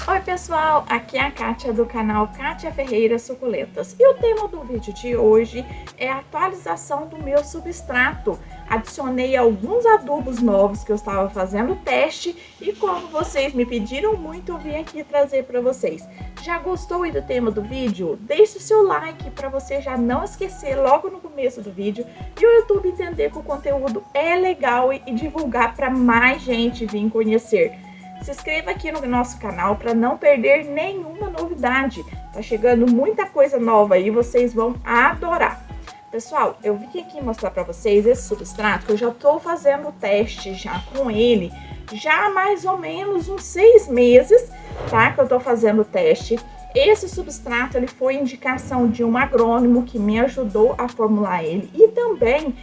Oi pessoal, aqui é a Kátia do canal Kátia Ferreira Suculentas e o tema do vídeo de hoje é a atualização do meu substrato. Adicionei alguns adubos novos que eu estava fazendo teste e como vocês me pediram muito, eu vim aqui trazer para vocês. Já gostou aí do tema do vídeo? Deixe o seu like para você já não esquecer logo no começo do vídeo e o YouTube entender que o conteúdo é legal e divulgar para mais gente vir conhecer. Se inscreva aqui no nosso canal para não perder nenhuma novidade. Tá chegando muita coisa nova aí, vocês vão adorar. Pessoal, eu vim aqui mostrar para vocês esse substrato que eu já estou fazendo o teste já com ele. Já há mais ou menos uns 6 meses, tá? Que eu estou fazendo o teste. Esse substrato ele foi indicação de um agrônomo que me ajudou a formular ele. E também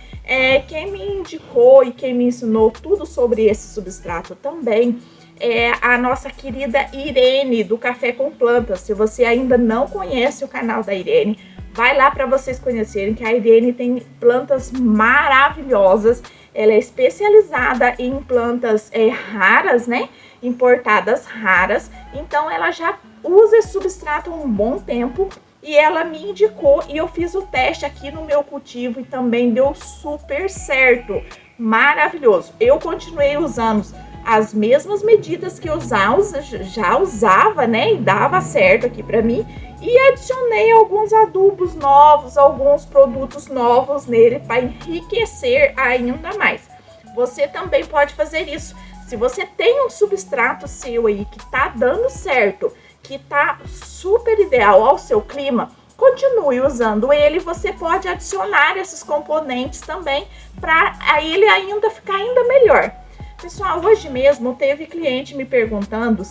quem me indicou e quem me ensinou tudo sobre esse substrato também é a nossa querida Irene do Café com Plantas. Se você ainda não conhece o canal da Irene, vai lá para vocês conhecerem que a Irene tem plantas maravilhosas. Ela é especializada em plantas raras, né? Importadas raras. Então ela já usa esse substrato há um bom tempo e ela me indicou e eu fiz o teste aqui no meu cultivo e também deu super certo. Maravilhoso. Eu continuei usando as mesmas medidas que eu já usava, né, e dava certo aqui para mim, e adicionei alguns adubos novos, alguns produtos novos nele para enriquecer ainda mais. Você também pode fazer isso. Se você tem um substrato seu aí que tá dando certo, que tá super ideal ao seu clima, continue usando ele. Você pode adicionar esses componentes também para ele ainda ficar ainda melhor. Pessoal, hoje mesmo teve cliente me perguntando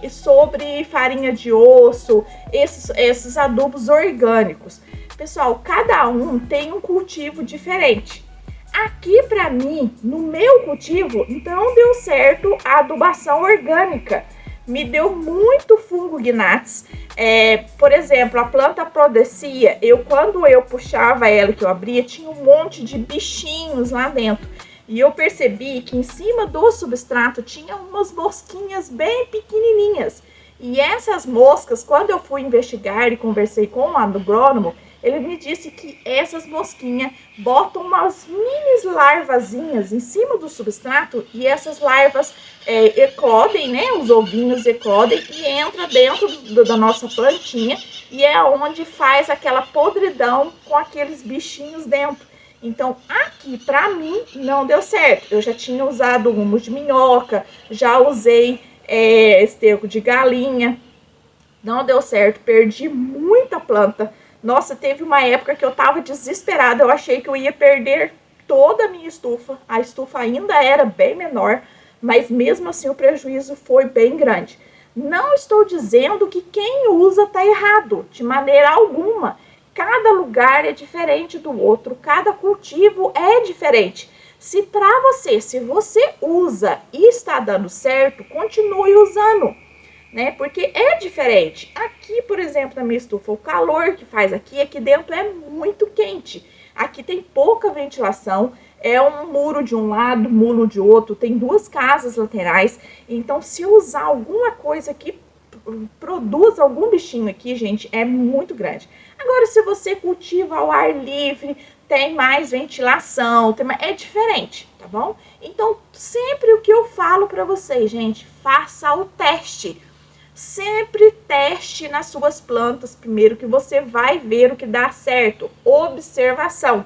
sobre farinha de osso, esses adubos orgânicos. Pessoal, cada um tem um cultivo diferente. Aqui para mim, no meu cultivo, não deu certo a adubação orgânica. Me deu muito fungo gnats. Por exemplo, a planta Prodecia, quando eu puxava ela, que eu abria, tinha um monte de bichinhos lá dentro. E eu percebi que em cima do substrato tinha umas mosquinhas bem pequenininhas. E essas moscas, quando eu fui investigar e conversei com o agrônomo, ele me disse que essas mosquinhas botam umas mini larvazinhas em cima do substrato e essas larvas eclodem, né? Os ovinhos eclodem e entra dentro da nossa plantinha e é onde faz aquela podridão com aqueles bichinhos dentro. Então, aqui pra mim não deu certo. Eu já tinha usado humus de minhoca, já usei esterco de galinha, não deu certo, perdi muita planta. Nossa, teve uma época que eu tava desesperada, eu achei que eu ia perder toda a minha estufa. A estufa ainda era bem menor, mas mesmo assim o prejuízo foi bem grande. Não estou dizendo que quem usa tá errado, de maneira alguma. Cada lugar é diferente do outro, cada cultivo é diferente. Se você usa e está dando certo, continue usando, né? Porque é diferente. Aqui, por exemplo, na minha estufa, o calor que faz aqui dentro é muito quente. Aqui tem pouca ventilação, é um muro de um lado, muro de outro, tem 2 casas laterais. Então, se usar alguma coisa que produz algum bichinho aqui, gente, é muito grande. Agora, se você cultiva ao ar livre, tem mais ventilação, é diferente, tá bom? Então, sempre o que eu falo para vocês, gente, faça o teste. Sempre teste nas suas plantas primeiro, que você vai ver o que dá certo. Observação,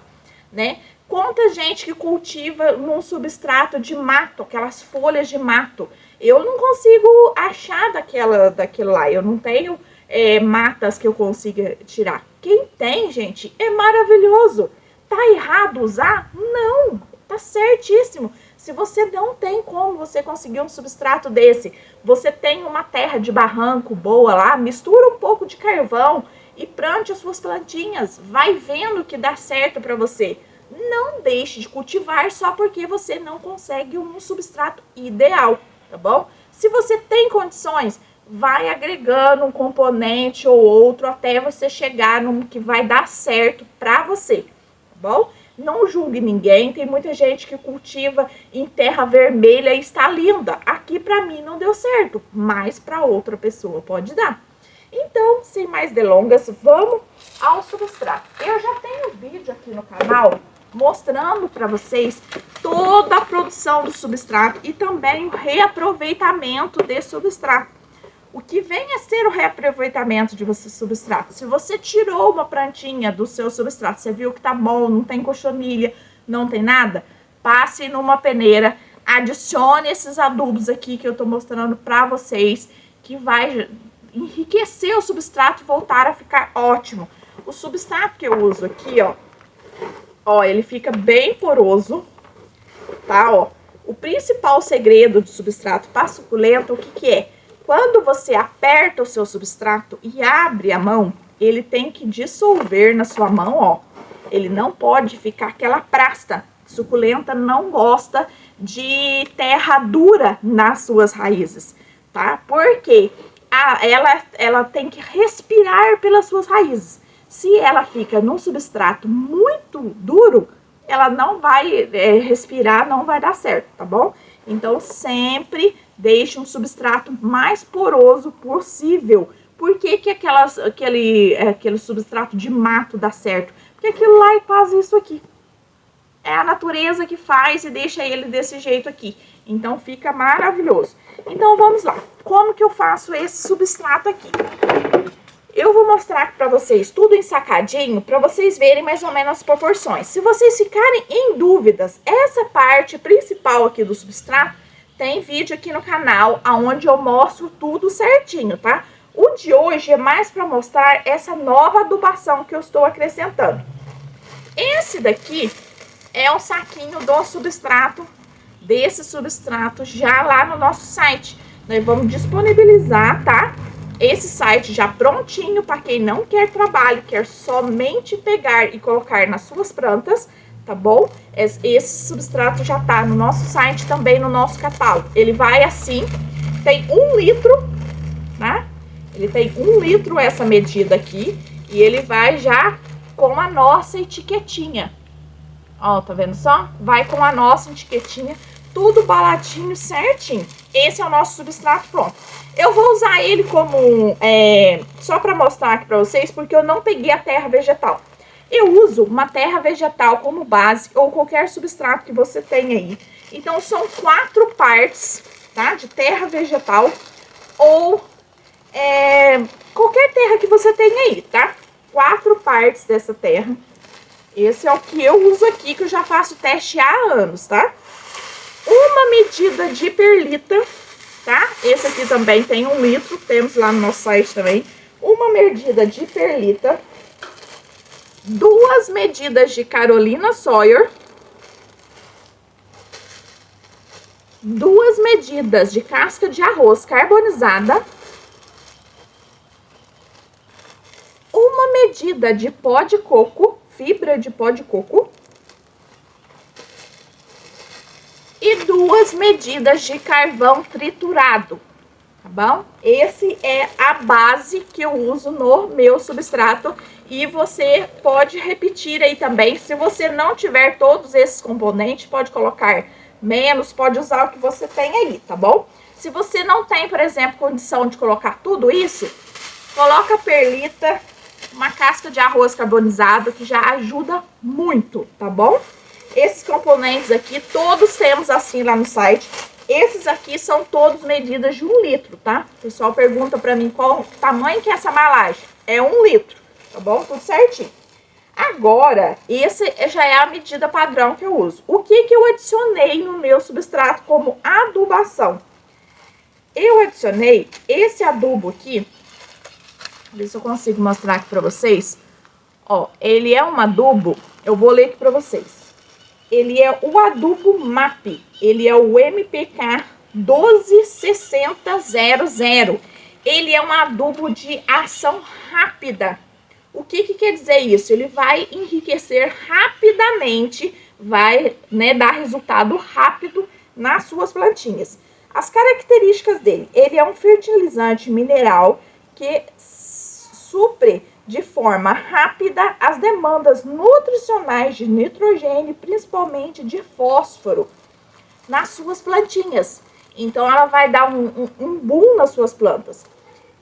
né? Quanta gente que cultiva num substrato de mato, aquelas folhas de mato. Eu não consigo achar daquilo lá. Eu não tenho matas que eu consiga tirar. Quem tem, gente, é maravilhoso. Tá errado usar? Não, tá certíssimo. Se você não tem como você conseguir um substrato desse, você tem uma terra de barranco boa lá, mistura um pouco de carvão e plante as suas plantinhas. Vai vendo que dá certo para você. Não deixe de cultivar só porque você não consegue um substrato ideal, tá bom? Se você tem condições, vai agregando um componente ou outro até você chegar no que vai dar certo para você, tá bom? Não julgue ninguém, tem muita gente que cultiva em terra vermelha e está linda. Aqui para mim não deu certo, mas para outra pessoa pode dar. Então, sem mais delongas, vamos ao substrato. Eu já tenho vídeo aqui no canal mostrando para vocês toda a produção do substrato e também o reaproveitamento desse substrato. O que vem a ser o reaproveitamento de você substrato? Se você tirou uma plantinha do seu substrato, você viu que tá bom, não tem cochonilha, não tem nada, passe numa peneira, adicione esses adubos aqui que eu tô mostrando para vocês, que vai enriquecer o substrato e voltar a ficar ótimo. O substrato que eu uso aqui, ó, ele fica bem poroso, tá, ó. O principal segredo do substrato para suculenta, o que que é? Quando você aperta o seu substrato e abre a mão, ele tem que dissolver na sua mão, ó. Ele não pode ficar aquela prasta. Suculenta não gosta de terra dura nas suas raízes, tá? Porque ela tem que respirar pelas suas raízes. Se ela fica num substrato muito duro, ela não vai respirar, não vai dar certo, tá bom? Então, sempre deixe um substrato mais poroso possível. Por que que aquele substrato de mato dá certo? Porque aquilo lá é quase isso aqui. É a natureza que faz e deixa ele desse jeito aqui. Então, fica maravilhoso. Então, vamos lá. Como que eu faço esse substrato aqui? Eu vou mostrar aqui pra vocês tudo ensacadinho, pra vocês verem mais ou menos as proporções. Se vocês ficarem em dúvidas, essa parte principal aqui do substrato, tem vídeo aqui no canal, onde eu mostro tudo certinho, tá? O de hoje é mais pra mostrar essa nova adubação que eu estou acrescentando. Esse daqui é um saquinho do substrato, desse substrato, já lá no nosso site. Nós vamos disponibilizar, tá? Esse site já prontinho para quem não quer trabalho, quer somente pegar e colocar nas suas plantas, tá bom? Esse substrato já tá no nosso site, também no nosso catálogo. Ele vai assim, tem 1 litro, tá? Ele tem 1 litro essa medida aqui, e ele vai já com a nossa etiquetinha. Ó, tá vendo só? Vai com a nossa etiquetinha, tudo baladinho certinho. Esse é o nosso substrato pronto. Eu vou usar ele como, só para mostrar aqui para vocês, porque eu não peguei a terra vegetal. Eu uso uma terra vegetal como base, ou qualquer substrato que você tenha aí. Então, são 4 partes, tá? De terra vegetal, ou qualquer terra que você tenha aí, tá? 4 partes dessa terra. Esse é o que eu uso aqui, que eu já faço teste há anos, tá? Uma medida de perlita, tá? Esse aqui também tem 1 litro, temos lá no nosso site também. Uma medida de perlita, 2 medidas de Carolina Sawyer, 2 medidas de casca de arroz carbonizada, 1 medida de pó de coco, fibra de pó de coco, e 2 medidas de carvão triturado, tá bom? Esse é a base que eu uso no meu substrato, e você pode repetir aí também. Se você não tiver todos esses componentes, pode colocar menos, pode usar o que você tem aí, tá bom? Se você não tem, por exemplo, condição de colocar tudo isso, coloca perlita, uma casca de arroz carbonizado, que já ajuda muito, tá bom? Esses componentes aqui, todos temos assim lá no site. Esses aqui são todos medidas de 1 litro, tá? O pessoal pergunta pra mim qual tamanho que é essa embalagem. É 1 litro, tá bom? Tudo certinho. Agora, esse já é a medida padrão que eu uso. O que que eu adicionei no meu substrato como adubação? Eu adicionei esse adubo aqui. Ver se eu consigo mostrar aqui pra vocês. Ó, ele é um adubo, eu vou ler aqui pra vocês. Ele é o adubo MAP, ele é o MPK 126000. Ele é um adubo de ação rápida. O que que quer dizer isso? Ele vai enriquecer rapidamente, vai, dar resultado rápido nas suas plantinhas. As características dele: ele é um fertilizante mineral que supre de forma rápida as demandas nutricionais de nitrogênio, principalmente de fósforo, nas suas plantinhas. Então, ela vai dar um boom nas suas plantas.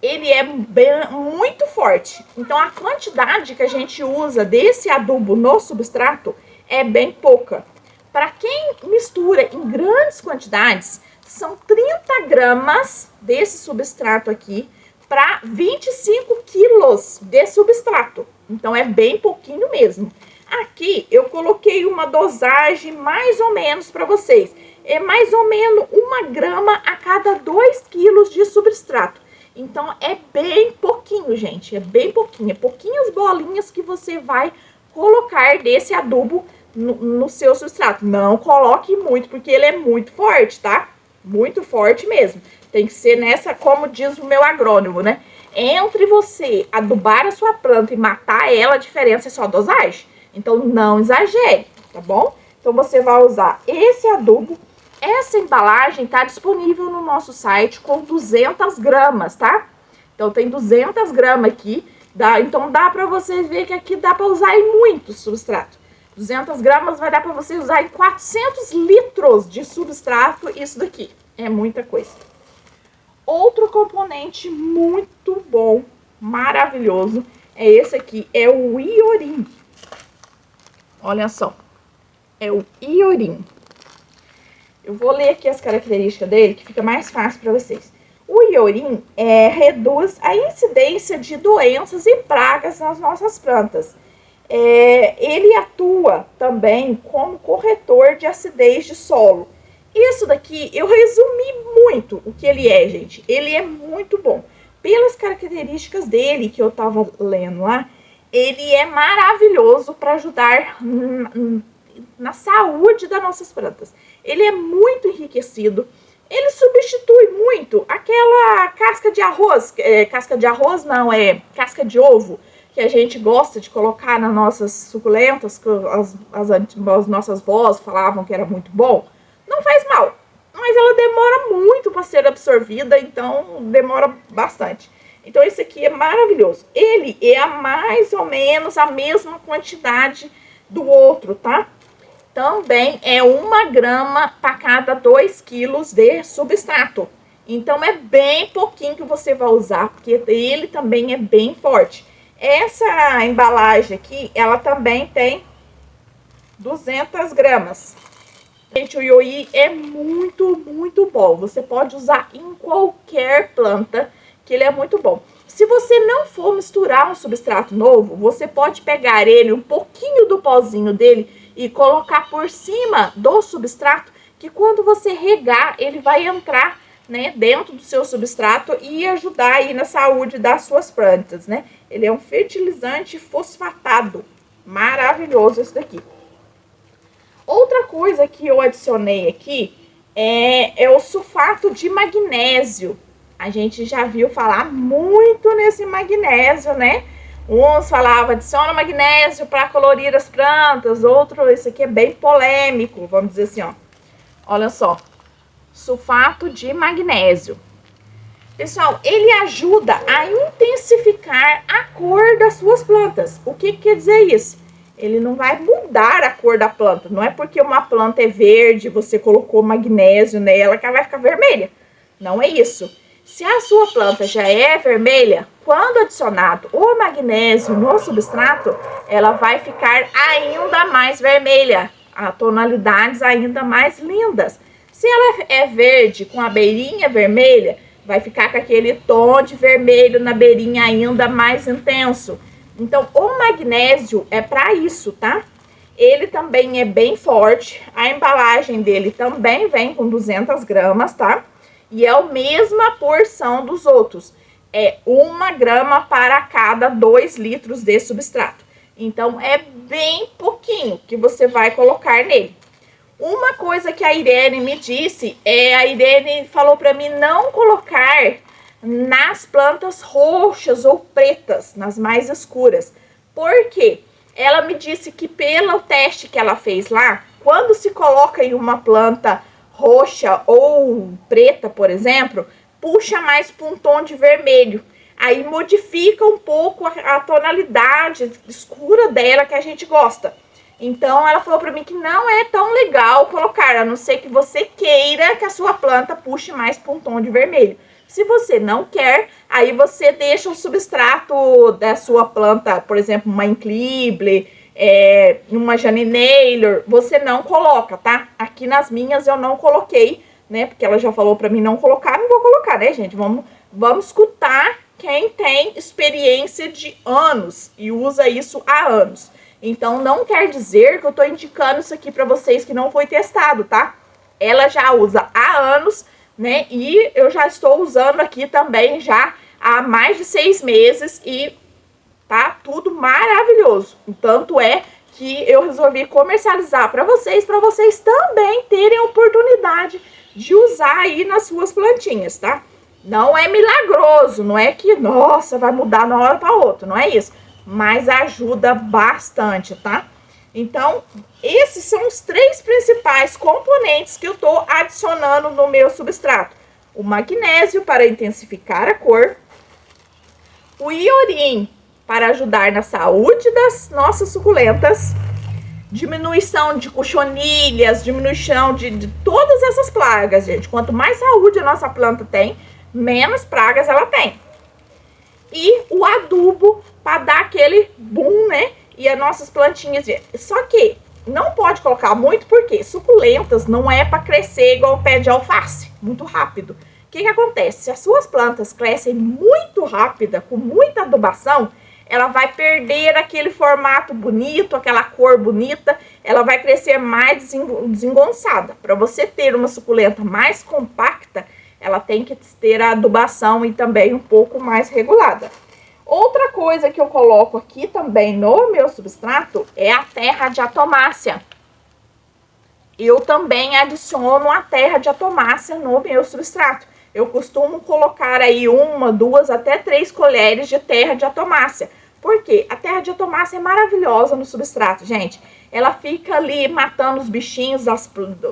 Ele é muito forte. Então, a quantidade que a gente usa desse adubo no substrato é bem pouca. Para quem mistura em grandes quantidades, são 30 gramas desse substrato aqui para 25 quilos de substrato. Então, é bem pouquinho mesmo. Aqui, eu coloquei uma dosagem mais ou menos para vocês. É mais ou menos 1 grama a cada 2 quilos de substrato. Então, é bem pouquinho, gente. É bem pouquinho. É pouquinhas bolinhas que você vai colocar desse adubo no seu substrato. Não coloque muito, porque ele é muito forte, tá? Muito forte mesmo. Tem que ser nessa, como diz o meu agrônomo, né? Entre você adubar a sua planta e matar ela, a diferença é só a dosagem. Então, não exagere, tá bom? Então, você vai usar esse adubo. Essa embalagem tá disponível no nosso site com 200 gramas, tá? Então, tem 200 gramas aqui. Então, dá pra você ver que aqui dá pra usar em muito substrato. 200 gramas vai dar pra você usar em 400 litros de substrato. Isso daqui é muita coisa. Outro componente muito bom, maravilhoso, é esse aqui. É o iorim. Olha só. É o iorim. Eu vou ler aqui as características dele, que fica mais fácil para vocês. O iorim reduz a incidência de doenças e pragas nas nossas plantas. Ele atua também como corretor de acidez de solo. Isso daqui, eu resumi muito o que ele é, gente. Ele é muito bom. Pelas características dele, que eu tava lendo lá, ele é maravilhoso para ajudar na saúde das nossas plantas. Ele é muito enriquecido. Ele substitui muito aquela casca de arroz. Casca de arroz não, casca de ovo, que a gente gosta de colocar nas nossas suculentas, que as nossas vós falavam que era muito bom. Não faz mal, mas ela demora muito para ser absorvida, então demora bastante. Então esse aqui é maravilhoso. Ele é mais ou menos a mesma quantidade do outro, tá? Também é 1 grama para cada 2 quilos de substrato. Então, é bem pouquinho que você vai usar, porque ele também é bem forte. Essa embalagem aqui, ela também tem 200 gramas. Gente, o ioí é muito, muito bom. Você pode usar em qualquer planta, que ele é muito bom. Se você não for misturar um substrato novo, você pode pegar ele, um pouquinho do pozinho dele, e colocar por cima do substrato, que quando você regar, ele vai entrar, né, dentro do seu substrato e ajudar aí na saúde das suas plantas, né? Ele é um fertilizante fosfatado. Maravilhoso esse daqui. Outra coisa que eu adicionei aqui é o sulfato de magnésio. A gente já viu falar muito nesse magnésio, né? Uns falavam, adiciona magnésio para colorir as plantas. Outro, esse aqui é bem polêmico, vamos dizer assim, ó. Olha só, sulfato de magnésio. Pessoal, ele ajuda a intensificar a cor das suas plantas. O que quer dizer isso? Ele não vai mudar a cor da planta. Não é porque uma planta é verde, você colocou magnésio nela, que ela vai ficar vermelha. Não é isso. Se a sua planta já é vermelha, quando adicionado o magnésio no substrato, ela vai ficar ainda mais vermelha, a tonalidades ainda mais lindas. Se ela é verde com a beirinha vermelha, vai ficar com aquele tom de vermelho na beirinha ainda mais intenso. Então, o magnésio é para isso, tá? Ele também é bem forte, a embalagem dele também vem com 200 gramas, tá? E é a mesma porção dos outros. É 1 grama para cada 2 litros de substrato. Então, é bem pouquinho que você vai colocar nele. Uma coisa que a Irene me disse, a Irene falou para mim não colocar nas plantas roxas ou pretas, nas mais escuras. Por quê? Ela me disse que pelo teste que ela fez lá, quando se coloca em uma planta roxa ou preta, por exemplo, puxa mais para um tom de vermelho. aí modifica um pouco a tonalidade escura dela que a gente gosta. Então ela falou pra mim que não é tão legal colocar, a não ser que você queira que a sua planta puxe mais para um tom de vermelho. Se você não quer, aí você deixa o substrato da sua planta, por exemplo, uma Inclible, uma Jane Naylor, você não coloca, tá? Aqui nas minhas eu não coloquei, né? Porque ela já falou pra mim não colocar, não vou colocar, né, gente? Vamos escutar quem tem experiência de anos e usa isso há anos. Então, não quer dizer que eu tô indicando isso aqui pra vocês que não foi testado, tá? Ela já usa há anos, né? E eu já estou usando aqui também já há mais de 6 meses e tá tudo maravilhoso. Tanto é que eu resolvi comercializar pra vocês também terem a oportunidade de usar aí nas suas plantinhas, tá? Não é milagroso, não é que, nossa, vai mudar de uma hora pra outra, não é isso. Mas ajuda bastante, tá? Então, esses são os 3 principais componentes que eu tô adicionando no meu substrato. O magnésio para intensificar a cor, o iorim para ajudar na saúde das nossas suculentas, diminuição de cochonilhas, diminuição de todas essas pragas, gente. Quanto mais saúde a nossa planta tem, menos pragas ela tem. E o adubo para dar aquele boom, né? E as nossas plantinhas. Só que não pode colocar muito, porque suculentas não é para crescer igual o pé de alface, muito rápido. O que acontece? Se as suas plantas crescem muito rápida, com muita adubação, ela vai perder aquele formato bonito, aquela cor bonita, ela vai crescer mais desengonçada. Para você ter uma suculenta mais compacta, ela tem que ter a adubação e também um pouco mais regulada. Outra coisa que eu coloco aqui também no meu substrato é a terra de atomácia. Eu também adiciono a terra de atomácia no meu substrato. Eu costumo colocar aí 1, 2, até 3 colheres de terra de atomácia. Por quê? A terra de atomácia é maravilhosa no substrato, gente. Ela fica ali matando os bichinhos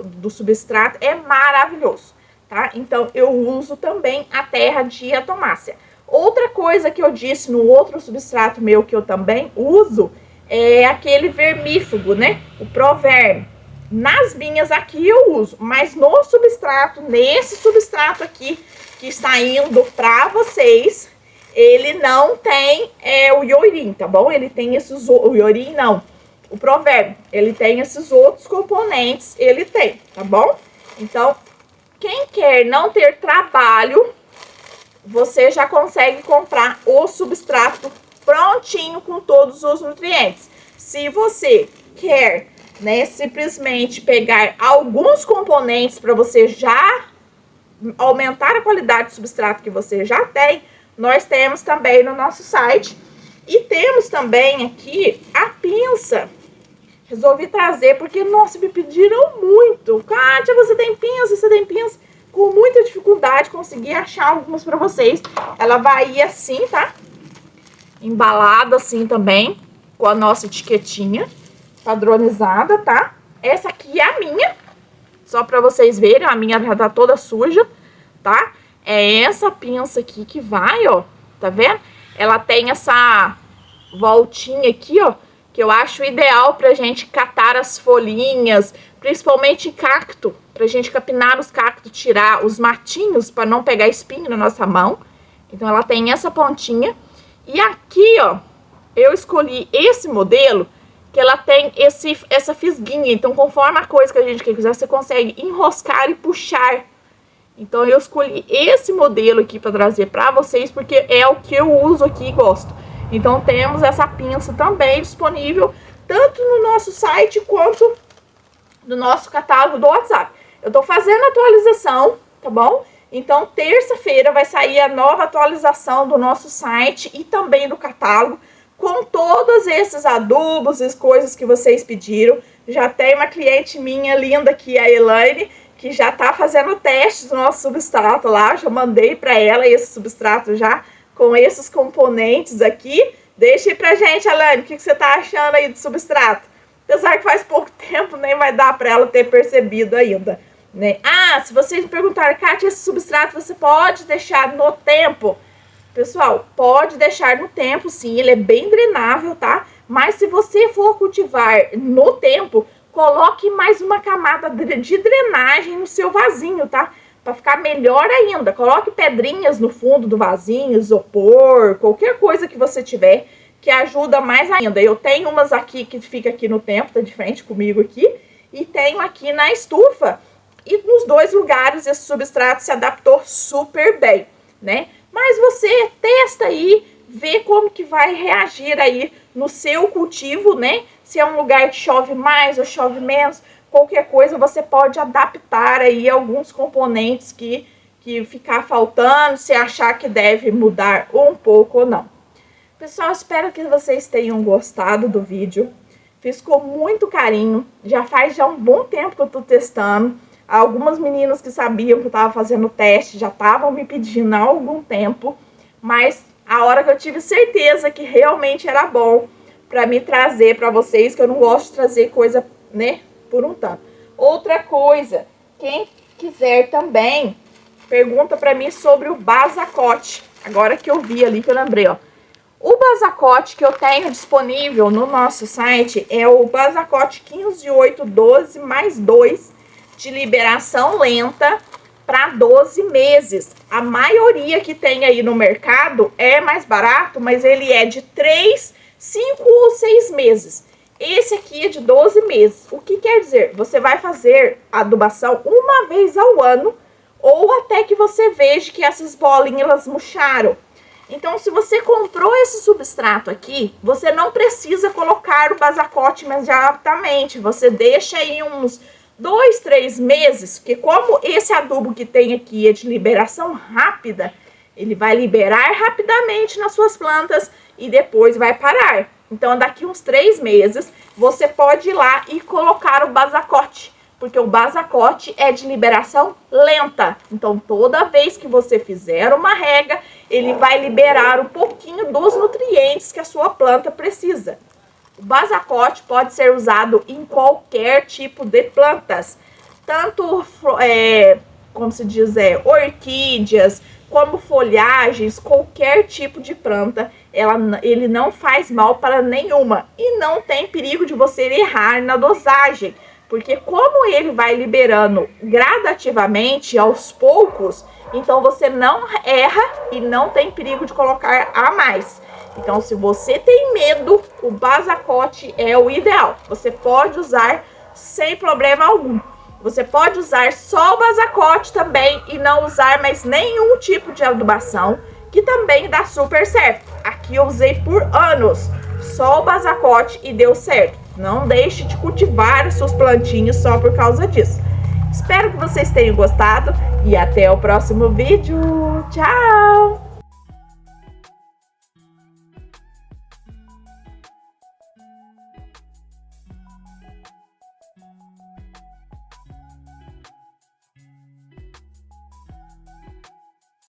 do substrato, é maravilhoso, tá? Então, eu uso também a terra de atomácia. Outra coisa que eu disse no outro substrato meu que eu também uso é aquele vermífugo, né? O Proverm. Nas minhas aqui eu uso, mas no substrato, nesse substrato aqui que está indo para vocês, ele não tem o iorim, tá bom? Ele tem esses... O iorim não, o Proverm. Ele tem esses outros componentes, ele tem, tá bom? Então, quem quer não ter trabalho, você já consegue comprar o substrato prontinho com todos os nutrientes. Se você quer, né, simplesmente pegar alguns componentes para você já aumentar a qualidade do substrato que você já tem, nós temos também no nosso site. E temos também aqui a pinça. Resolvi trazer porque, nossa, me pediram muito. Kátia, você tem pinça? Você tem pinça? Com muita dificuldade, consegui achar algumas pra vocês. Ela vai ir assim, tá? Embalada assim também, com a nossa etiquetinha padronizada, tá? Essa aqui é a minha, só pra vocês verem, a minha já tá toda suja, tá? É essa pinça aqui que vai, ó, tá vendo? Ela tem essa voltinha aqui, ó, que eu acho ideal pra gente catar as folhinhas, principalmente em cacto, pra gente capinar os cactos, tirar os matinhos pra não pegar espinho na nossa mão. Então ela tem essa pontinha. E aqui, ó, eu escolhi esse modelo, que ela tem essa fisguinha. Então, conforme a coisa que a gente quiser, você consegue enroscar e puxar. Então, eu escolhi esse modelo aqui pra trazer pra vocês, porque é o que eu uso aqui e gosto. Então, temos essa pinça também disponível, tanto no nosso site quanto no nosso catálogo do WhatsApp. Eu tô fazendo atualização, tá bom? Então, terça-feira vai sair a nova atualização do nosso site e também do catálogo, com todos esses adubos e coisas que vocês pediram. Já tem uma cliente minha linda aqui, a Elaine, que já tá fazendo testes do nosso substrato lá. Já mandei para ela esse substrato já com esses componentes aqui. Deixa aí pra gente, Elaine, o que você tá achando aí do substrato? Apesar que faz pouco tempo, nem vai dar para ela ter percebido ainda, né? Ah, se vocês me perguntarem, Kátia, esse substrato você pode deixar no tempo? Pessoal, pode deixar no tempo, sim, ele é bem drenável, tá? Mas se você for cultivar no tempo, coloque mais uma camada de drenagem no seu vasinho, tá? Para ficar melhor ainda. Coloque pedrinhas no fundo do vasinho, isopor, qualquer coisa que você tiver, que ajuda mais ainda. Eu tenho umas aqui que fica aqui no tempo, tá de frente comigo aqui, e tenho aqui na estufa. E nos dois lugares esse substrato se adaptou super bem, né? Mas você testa aí, vê como que vai reagir aí no seu cultivo, né? Se é um lugar que chove mais ou chove menos, qualquer coisa você pode adaptar aí alguns componentes que ficar faltando, se achar que deve mudar um pouco ou não. Pessoal, espero que vocês tenham gostado do vídeo. Fiz com muito carinho, já faz um bom tempo que eu tô testando. Algumas meninas que sabiam que eu estava fazendo o teste já estavam me pedindo há algum tempo, mas a hora que eu tive certeza que realmente era bom para me trazer para vocês, que eu não gosto de trazer coisa, né, por um tanto. Outra coisa, quem quiser também, pergunta para mim sobre o Basacote. Agora que eu vi ali, que eu lembrei, ó. O Basacote que eu tenho disponível no nosso site é o Basacote 15.8.12+2 de liberação lenta para 12 meses. A maioria que tem aí no mercado é mais barato, mas ele é de 3, 5 ou 6 meses. Esse aqui é de 12 meses. O que quer dizer? Você vai fazer a adubação uma vez ao ano ou até que você veja que essas bolinhas elas murcharam. Então, se você comprou esse substrato aqui, você não precisa colocar o Basacote imediatamente. Você deixa aí uns 2, 3 meses, porque como esse adubo que tem aqui é de liberação rápida, ele vai liberar rapidamente nas suas plantas e depois vai parar. Então, daqui uns 3 meses, você pode ir lá e colocar o Basacote, porque o Basacote é de liberação lenta. Então, toda vez que você fizer uma rega, ele vai liberar um pouquinho dos nutrientes que a sua planta precisa. O Basacote pode ser usado em qualquer tipo de plantas, tanto, como se diz, orquídeas, como folhagens, qualquer tipo de planta, ele não faz mal para nenhuma e não tem perigo de você errar na dosagem, porque como ele vai liberando gradativamente, aos poucos, então você não erra e não tem perigo de colocar a mais. Então, se você tem medo, o Basacote é o ideal. Você pode usar sem problema algum. Você pode usar só o Basacote também e não usar mais nenhum tipo de adubação, que também dá super certo. Aqui eu usei por anos só o Basacote e deu certo. Não deixe de cultivar os seus plantinhos só por causa disso. Espero que vocês tenham gostado e até o próximo vídeo. Tchau!